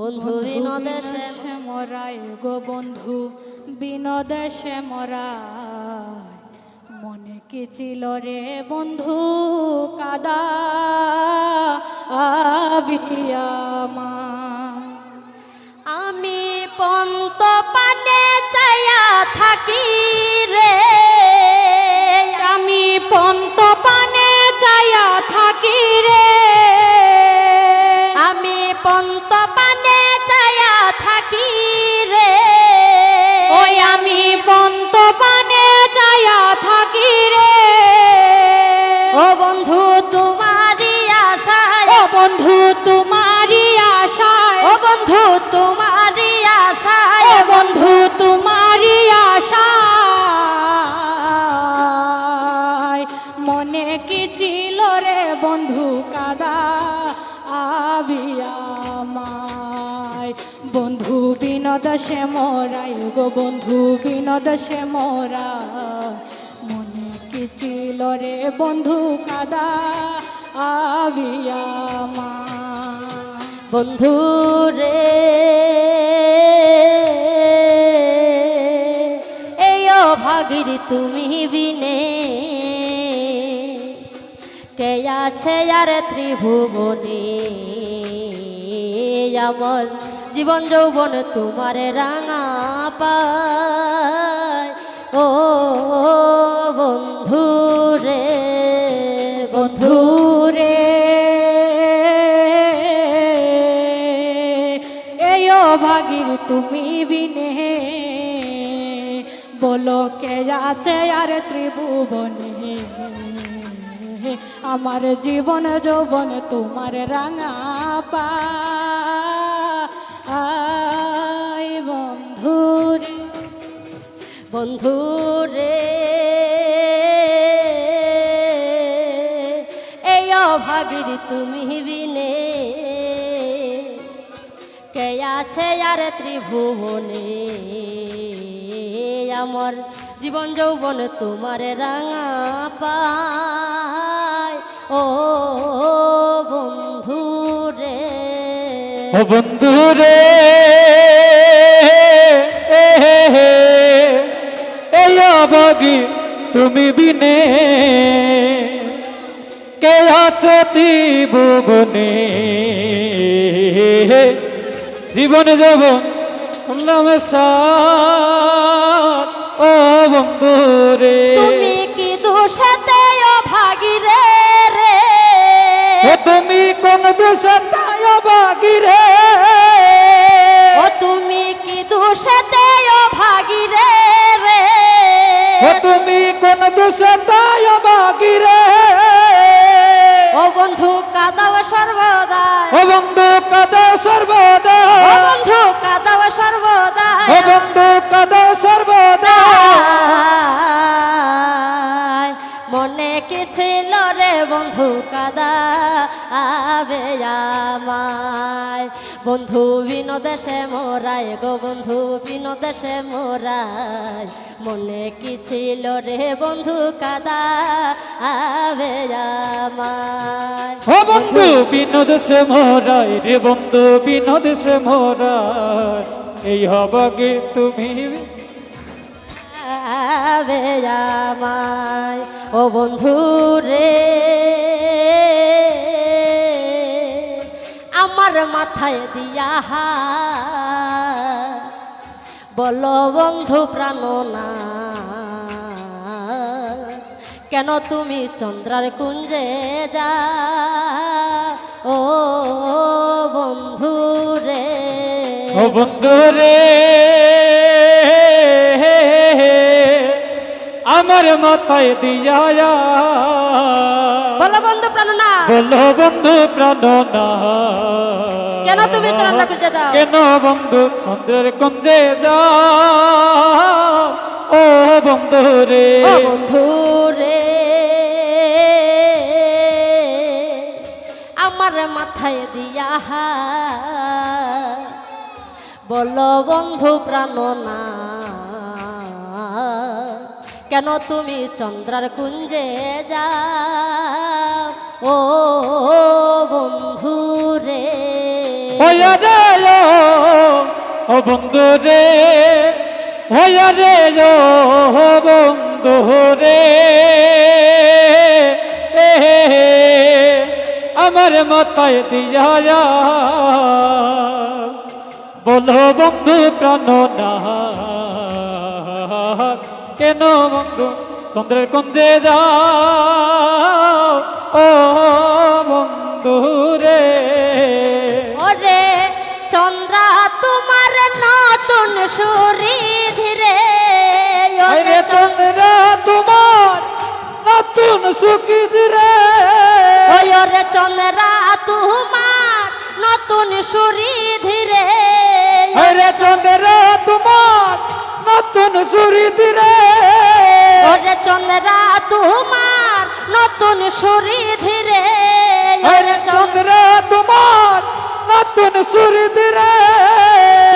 বন্ধু বিনোদেশে মরাই গো বন্ধু বিনোদেশে মরাই মনে কি ছিল রে বন্ধু কাদা আবিয়ামা আমি পন্ত পানে চাইয়া থাকি রে, আমি পন্ত পানে চাইয়া থাকি রে, আমি পন্ত পানে চাইয়া থাকি রে, ওই আমি পন্ত পানে চাইয়া থাকি রে। ও বন্ধু তোমারি আশায়, ও বন্ধু তোমারি আশায়, ও বন্ধু তোমারি আশায়, ও বন্ধু তোমারি আশায় মনে কি ছিল রে বন্ধু কাদা আবিয়ামায় বন্ধু বিনোদশে মরাই গো বন্ধু বিনোদশে মরা মনে কি ছিল রে বন্ধু কাদা আবিয়ামায় বন্ধু রে এই অভাগীর তুমি বিনে কে আছে আর ত্রিভুবনে, আমার জীবন যৌবন তোমার রাঙা পায়। ও বন্ধু রে বন্ধু রে এই অভাগীর তুমি বিনে বলো কে আছে আর ত্রিভুবনে, আমার জীবন যৌবন তোমার রাঙা পায় বন্ধু রে বন্ধু রে এই অভাগীর তুমি বিনে কে আছে আর ত্রিভুবনে, আমার জীবন যৌবন তোমার রাঙা পায়। ও বন্ধু রে ও বন্ধু রে এই অভাগী তুমি বিনে কে আছে ত্রিভুবনে, জীবনে যাব নামে সাথ। ও বন্ধু রে তুমি কি দোষাতে অভাগী রে রে, ও তুমি কোন দেশে তাই অভাগী রে, ও তুমি কি দোষাতে অভাগী রে রে, ও তুমি কোন দেশে তাই অভাগী রে, ও বন্ধু কাদাও সর্বদা, ও বন্ধু কাদা সর্বদা, ও বন্ধু কাদাও সর্বদা, ও বন্ধু কাদা সর্বদা। মনে কি ছিল রে বন্ধু কাদা আবে আমায়, বন্ধু বিনোদেশে মোরাই গো বন্ধু বিনোদেশে মোরাই মনে কি ছিল রে বন্ধু কাদা আবে আমায়। ও বন্ধু বিনোদ সে মোরাই রে বন্ধু বিনোদ সে মোরাই এই হবাগে তুমি আবে আমায়। ও বন্ধু রে আমার মাথায় দিয়া বলো বন্ধু প্রাণনা কেন তুমি চন্দ্রার কুঞ্জে যা। ও বন্ধু রে ও বন্ধু রে আমার মাথায় দিয়া বলো বন্ধু প্রাণনা বলো বন্ধু প্রাণনা কেন তুমি চন্দ্রার কুঞ্জে দাও। কেন বন্ধু চন্দ্রের কুঞ্জে যাও। ও বন্ধু রে ও বন্ধু রে আমার মাথায় দিয়া বলো বন্ধু প্রাণনা কেন তুমি চন্দ্রার কুঞ্জে যাও। ও বন্ধু রে হইয়া রে ও বন্ধু রে, হইয়া রে ও বন্ধু রে, আমার মাথায় দিয়া বলো বন্ধু প্রাণ না, কেন বন্ধু চন্দ্রের কুঞ্জে যাও ও বন্ধু রে। ওরে চন্দ্রা তোমার নতুন সুরি ধীরে, আরে চন্দ্রা তোমার নতুন সুখী রে, ওরে চন্দ্রা তোমার নতুন সুরি ধীরে, আরে চন্দ্রা তোমার নতুন সুরি রে, ওরে চন্দ্রা তোমার নতুন সুরি ধীরে, আরে চন্দ্রা তোমার নতুন সুরি রে,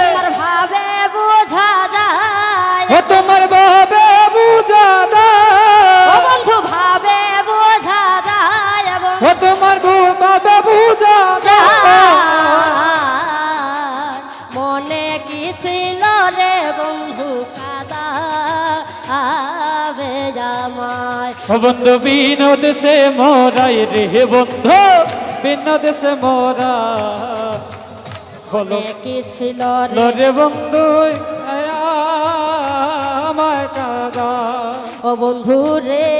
তোমার ভাবে বোঝা যায়, ও তোমার ভাবে বুঝা ও দাও, বন্ধু ভাবে বোঝা যায়, ও তোমার ভাবে বুঝা দাও, মনে কি ছিল রে বন্ধু কাদা আবে জামায়, ও বন্ধু বিনোদ সে মোরাই রে বন্ধু, বিনোদ সে মোরা বলো মনে কি ছিল রে রে বন্ধু আমায় কাদা, ও বন্ধু রে,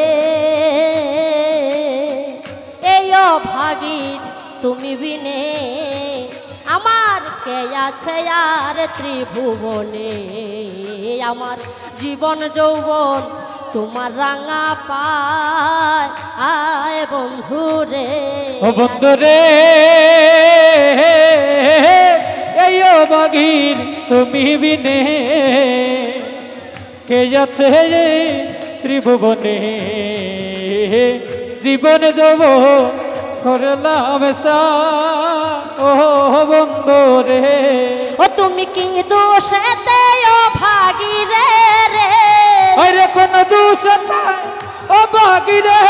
এই ভাগীর তুমি বিনে আমার কে আছে আর ত্রিভুবনে, আমার জীবন যৌবন তোমার রাঙা পায়, আয় বন্ধু রে, ও বন্ধু রে, এই বাগির তুমি বিনে কে যাচ্ছে ত্রিভুবনে, জীবন যাব করলাম সা ও বন্ধু রে, ও তুমি কি দোষেতে ও ভাগী রে রে, আরে কোন দোষ নাই ও বাগি রে,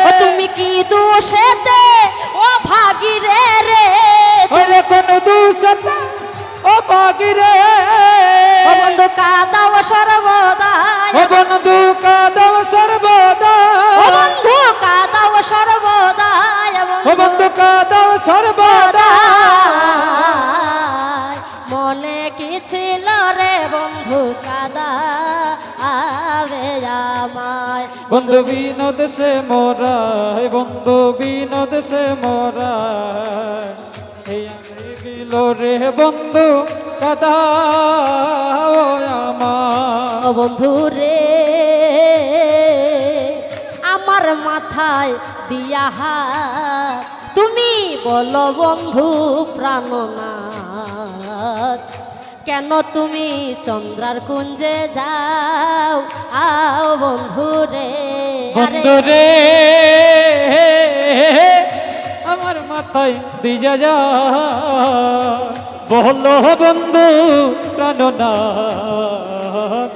ও তুমি কি দোষেতে ও ভাগী রে রে, আরে কোন দোষ নাই ও বাগি রে, ও বন্ধু কাদাও সর্বদা, ও বন্ধু কাদাও সর্বদা, ও বন্ধু কাদাও সর্বদা, ও বন্ধু কাদাও সর্বদা, মনে কি ছিল রে বন্ধু কাদা আবে আমায়, বন্ধু বিনোদ সে মোরা, বন্ধু বিনোদ সে মোরা, এই আমি গেল রে বন্ধু কাদা আমার, ও বন্ধু রে আমার মাথায় দিয়া হাত, তুমি বলো বন্ধু প্রাণনাথ, কেন তুমি চন্দ্রার কুঞ্জে যাও আও বন্ধু রে, বন্ধু রে আমার মাথায় দিয়া যা বলো বন্ধু প্রাণনাথ,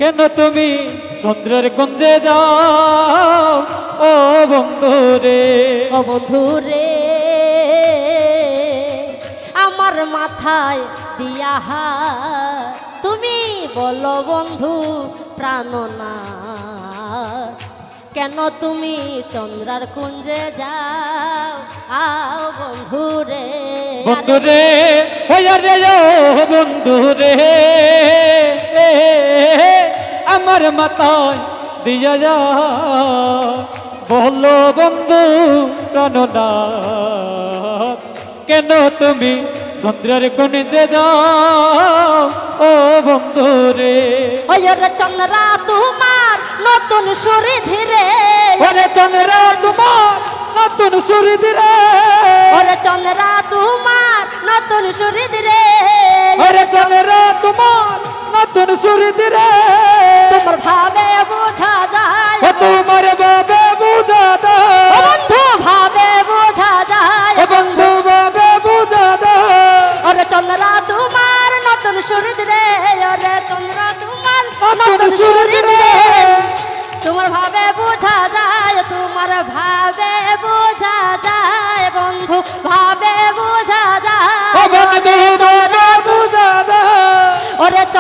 কেন তুমি চন্দ্রের কুঞ্জে যাও ও বন্ধু রে, ও বন্ধু রে আমার মাথায় দিয়া হাত, তুমি বলো বন্ধু প্রাণনাথ, কেন তুমি চন্দ্রার কুঞ্জে যাও আও বন্ধু রে, বন্ধু রে হইয়া রে ও বন্ধু রে, আমার মাথায় দিয়া যা বলো বন্ধু প্রাণনাথ, কেন তুমি চন্দ্রের কুঞ্জে যাও ও বন্ধু রে, ওরে চন্দ্রা তোমার নতুন সুরে ধীরে, ওরে চন্দ্রা তোমার নতুন সুরি রে, ওরে চন্দ্রা তোমার নতুন সুরে ধীরে, ওরে চন্দ্রা তোমার নতুন সুরি রে, তোমার ভাবে বোঝা যায়, ও তোমার বাবে বুঝা দাও, ও বন্ধু ভাবে বোঝা যায়, ও বন্ধু বাবে বুঝা দাও, ওরে চন্দ্রা তোমার নতুন সুরে ধীরে, ওরে চন্দ্রা তোমার নতুন নতুন সুরে সুরে ধীরে, ধীরে, তোমার ভাবে বোঝা যায়, তোমার ভাবে বোঝা যায় বন্ধু ভাবে বোঝা যায়,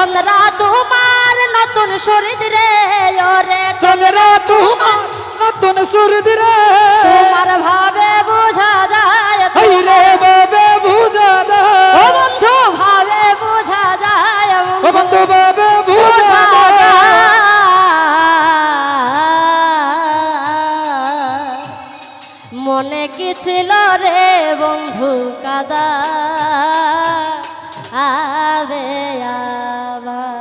চন্দ্রা তোমার নতুন শরীর রে ওরে চন্দ্রা তোমার নতুন সুরদ রে তোমার ভাবে বোঝা যায় হাই রে বাবে বুঝা দা ও বন্ধু ভাবে বোঝা যায় ও বন্ধু বাবে বুঝা দা মনে কি ছিল রে বন্ধু কাদা আবে আবার